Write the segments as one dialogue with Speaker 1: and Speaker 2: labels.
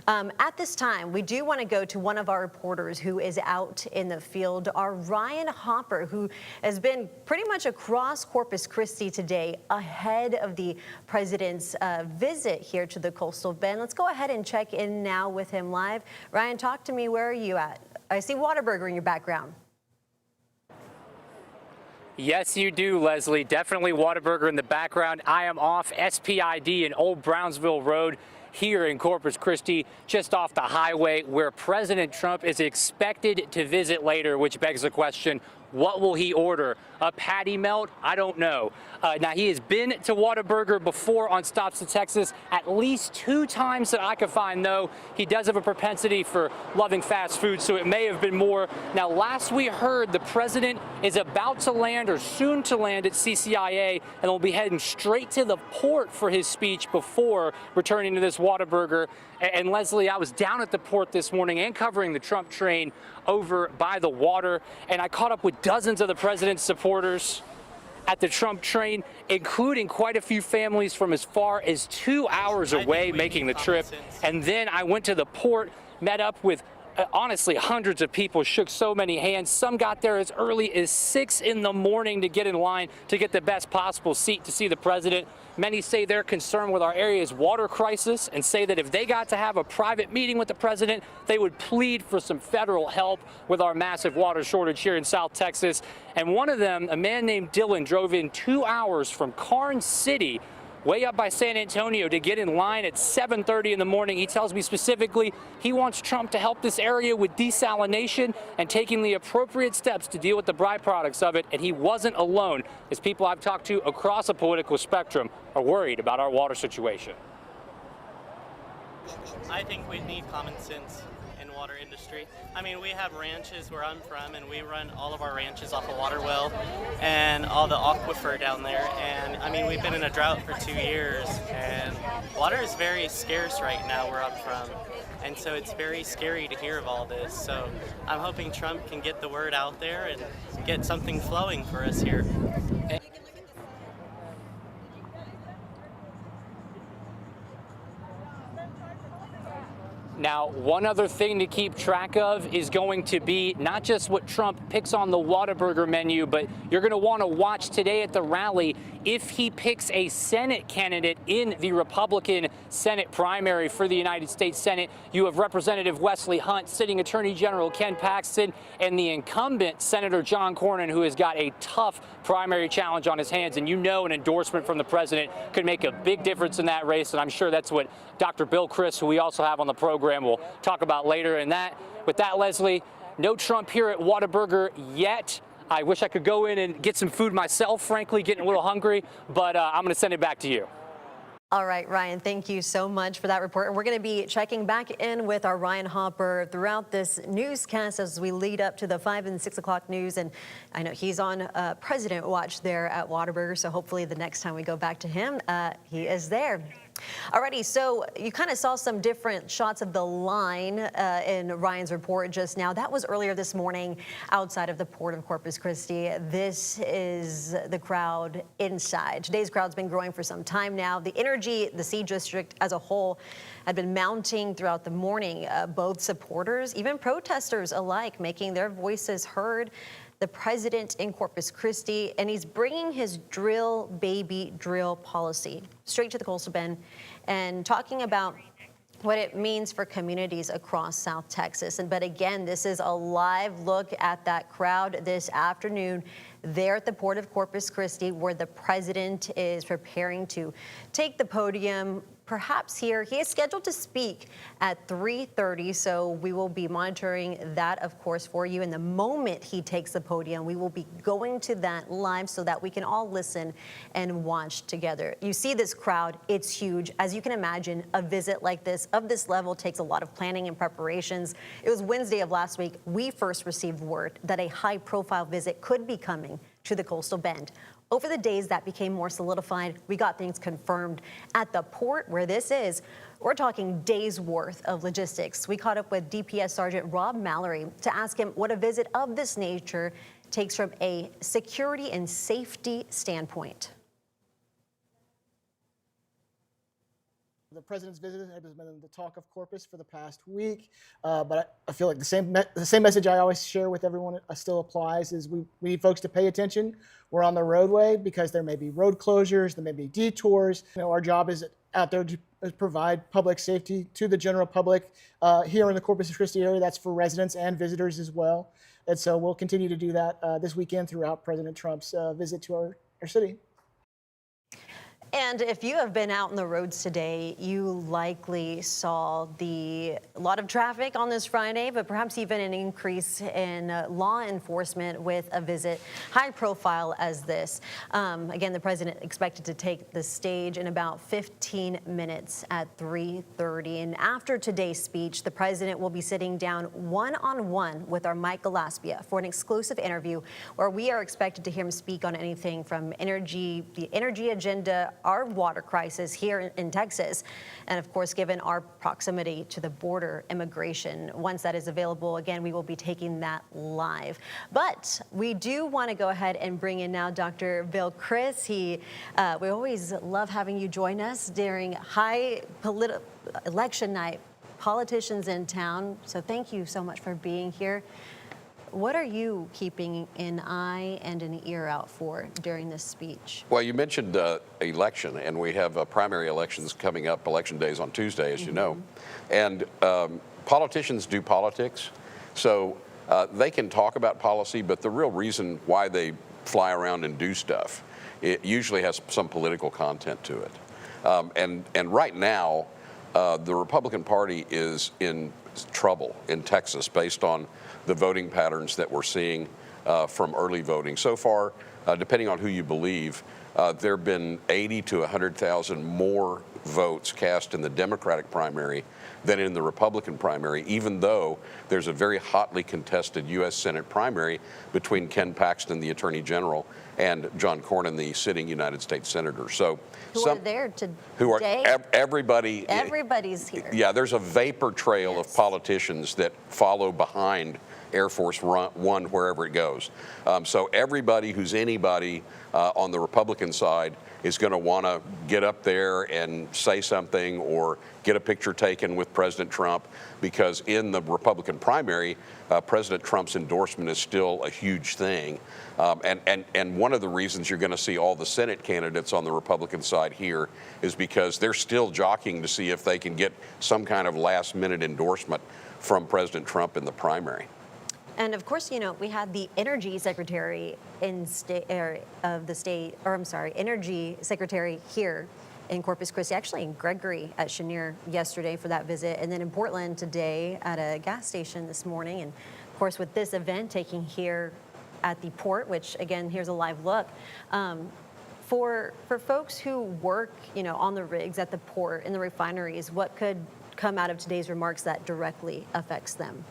Speaker 1: At this time, we do want to go to one of our reporters who is out in the field, our Ryan Hopper, who has been pretty much across Corpus Christi today ahead of the president's visit here to the coastal bend. Let's go ahead and check in now with him live. Ryan, talk to me. Where are you at? I see Whataburger in your background.
Speaker 2: Yes, you do, Leslie. Definitely Whataburger in the background. I am off SPID in Old Brownsville Road here in Corpus Christi, just off the highway where President Trump is expected to visit later, which begs the question, what will he order? A patty melt? I don't know. Now, he has been to Whataburger before on stops to Texas, at least 2 times that I could find, though. He does have a propensity for loving fast food, so it may have been more. Now, last we heard, the president is about to land or soon to land at CCIA and will be heading straight to the port for his speech before returning to this Whataburger. And Leslie, I was down at the port this morning and covering the Trump train over by the water, and I caught up with dozens of the president's supporters at the Trump train, including quite a few families from as far as 2 hours away making the trip. And then I went to the port, met up with honestly hundreds of people, shook so many hands. Some got there as early as 6 in the morning to get in line to get the best possible seat to see the president. Many say they're concerned with our area's water crisis and say that if they got to have a private meeting with the president, they would plead for some federal help with our massive water shortage here in South Texas. And one of them, a man named Dylan, drove in 2 hours from Karnes City, way up by San Antonio, to get in line at 7:30 in the morning. He tells me specifically he wants Trump to help this area with desalination and taking the appropriate steps to deal with the byproducts of it. And he wasn't alone, as people I've talked to across the political spectrum are worried about our water situation.
Speaker 3: I think we need common sense in water industry. I mean, we have ranches where I'm from, and we run all of our ranches off a water well and all the aquifer down there. And I mean, we've been in a drought for 2 years, and water is very scarce right now where I'm from. And so it's very scary to hear of all this. So I'm hoping Trump can get the word out there and get something flowing for us here.
Speaker 2: Now, one other thing to keep track of is going to be not just what Trump picks on the Whataburger menu, but you're going to want to watch today at the rally if he picks a Senate candidate in the Republican Senate primary for the United States Senate. You have Representative Wesley Hunt, sitting Attorney General Ken Paxton, and the incumbent Senator John Cornyn, who has got a tough primary challenge on his hands. And you know, an endorsement from the president could make a big difference in that race. And I'm sure that's what Dr. Bill Chris, who we also have on the program, will talk about later. And with that, Leslie, no Trump here at Whataburger yet. I wish I could go in and get some food myself, frankly, getting a little hungry, but I'm going to send it back to you.
Speaker 1: All right, Ryan, thank you so much for that report. And we're going to be checking back in with our Ryan Hopper throughout this newscast as we lead up to the 5 and 6 o'clock news. And I know he's on President Watch there at Whataburger, so hopefully the next time we go back to him, he is there. Alrighty, so you kind of saw some different shots of the line in Ryan's report just now. That was earlier this morning outside of the port of Corpus Christi. This is the crowd inside. Today's crowd's been growing for some time now. The energy, the Sea District as a whole, had been mounting throughout the morning. Both supporters, even protesters alike, making their voices heard. The president in Corpus Christi, and he's bringing his drill, baby, drill policy straight to the coastal bend and talking about what it means for communities across South Texas. But again, this is a live look at that crowd this afternoon there at the port of Corpus Christi, where the president is preparing to take the podium. Perhaps here, he is scheduled to speak at 3:30, so we will be monitoring that, of course, for you. And the moment he takes the podium, we will be going to that live so that we can all listen and watch together. You see this crowd, it's huge. As you can imagine, a visit like this, of this level, takes a lot of planning and preparations. It was Wednesday of last week we first received word that a high-profile visit could be coming to the coastal bend. Over the days that became more solidified, we got things confirmed. At the port where this is, we're talking days worth of logistics. We caught up with DPS Sergeant Rob Mallory to ask him what a visit of this nature takes from a security and safety standpoint.
Speaker 4: The president's visit has been the talk of Corpus for the past week, but I feel like the same message I always share with everyone still applies: is we need folks to pay attention. We're on the roadway because there may be road closures, there may be detours. Our job is out there to provide public safety to the general public here in the Corpus Christi area. That's for residents and visitors as well. And so we'll continue to do that this weekend throughout President Trump's visit to our city.
Speaker 1: And if you have been out on the roads today, you likely saw a lot of traffic on this Friday, but perhaps even an increase in law enforcement with a visit high profile as this. Again, the president expected to take the stage in about 15 minutes at 3:30. And after today's speech, the president will be sitting down one-on-one with our Mike Gillespie for an exclusive interview where we are expected to hear him speak on anything from the energy agenda, our water crisis here in Texas, and of course, given our proximity to the border, immigration. Once that is available, again, we will be taking that live. But we do want to go ahead and bring in now Dr. Bill Criss. We always love having you join us during election night, politicians in town. So thank you so much for being here. What are you keeping an eye and an ear out for during this speech?
Speaker 5: Well, you mentioned election, and we have primary elections coming up. Election day is on Tuesday, as you know. And politicians do politics, so they can talk about policy, but the real reason why they fly around and do stuff, it usually has some political content to it. And right now, the Republican Party is in trouble in Texas based on the voting patterns that we're seeing from early voting. So far, depending on who you believe, there have been 80 to 100,000 more votes cast in the Democratic primary than in the Republican primary, even though there's a very hotly contested U.S. Senate primary between Ken Paxton, the Attorney General, and John Cornyn, the sitting United States Senator. So
Speaker 1: who are there today?
Speaker 5: Everybody.
Speaker 1: Everybody's here.
Speaker 5: Yeah, there's a vapor trail of politicians that follow behind Air Force One wherever it goes. So everybody who's anybody on the Republican side is going to want to get up there and say something or get a picture taken with President Trump, because in the Republican primary, President Trump's endorsement is still a huge thing. And one of the reasons you're going to see all the Senate candidates on the Republican side here is because they're still jockeying to see if they can get some kind of last-minute endorsement from President Trump in the primary.
Speaker 1: And of course, we had the Energy Secretary Energy Secretary here in Corpus Christi, actually in Gregory at Chenier yesterday for that visit, and then in Portland today at a gas station this morning. And of course, with this event taking here at the port, which again, here's a live look. For folks who work, on the rigs at the port, in the refineries, what could come out of today's remarks that directly affects them?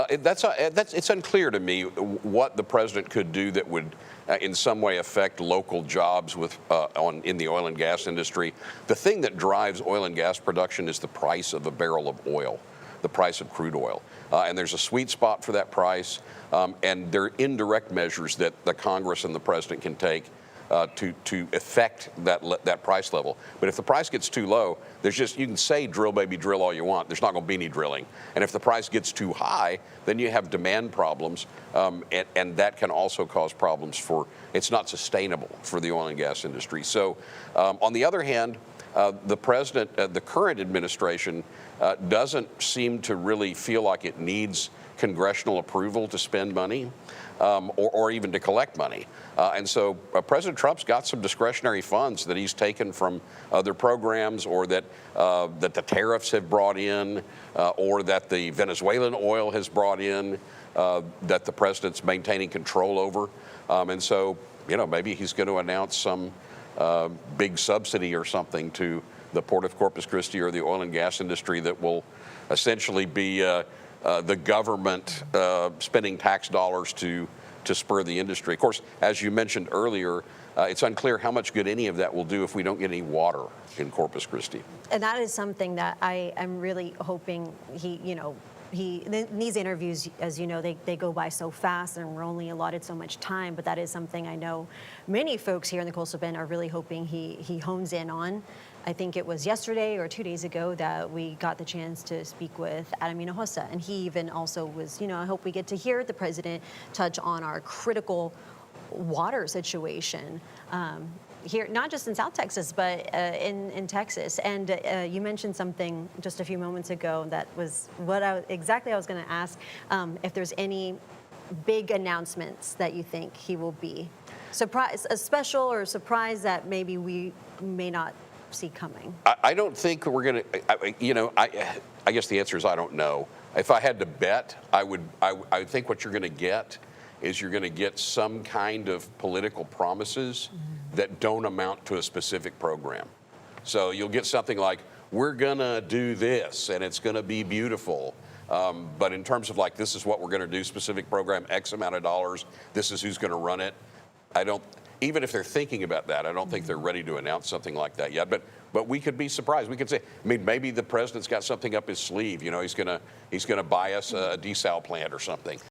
Speaker 5: It's unclear to me what the president could do that would in some way affect local jobs in the oil and gas industry. The thing that drives oil and gas production is the price of a barrel of oil, the price of crude oil. And there's a sweet spot for that price, and there are indirect measures that the Congress and the president can take to affect that price level. But if the price gets too low, you can say drill baby drill all you want, there's not going to be any drilling. And if the price gets too high, then you have demand problems, and that can also cause problems it's not sustainable for the oil and gas industry. So on the other hand, the president, the current administration, doesn't seem to really feel like it needs congressional approval to spend money or even to collect money. And so President Trump's got some discretionary funds that he's taken from other programs, or that the tariffs have brought in, or that the Venezuelan oil has brought in, that the president's maintaining control over. And so, maybe he's going to announce some big subsidy or something to the Port of Corpus Christi or the oil and gas industry that will essentially be the government spending tax dollars to spur the industry. Of course, as you mentioned earlier, it's unclear how much good any of that will do if we don't get any water in Corpus Christi.
Speaker 1: And that is something that I am really hoping these interviews, as you know, they go by so fast, and we're only allotted so much time, but that is something I know many folks here in the Coastal Bend are really hoping he hones in on. I think it was yesterday or 2 days ago that we got the chance to speak with Adam Hinojosa, and he even also was, I hope we get to hear the president touch on our critical water situation here, not just in South Texas, but in Texas. And you mentioned something just a few moments ago that was what exactly I was going to ask, if there's any big announcements that you think he will be a special or a surprise that maybe we may not see coming.
Speaker 5: I don't think we're going to, I guess the answer is I don't know. If I had to bet, I think what you're going to get is you're going to get some kind of political promises that don't amount to a specific program. So you'll get something like, we're going to do this, and it's going to be beautiful. But in terms of like, this is what we're going to do, specific program, X amount of dollars, this is who's going to run it. Even if they're thinking about that, I don't think they're ready to announce something like that yet. But we could be surprised. We could say, maybe the president's got something up his sleeve. He's going to buy us a desal plant or something.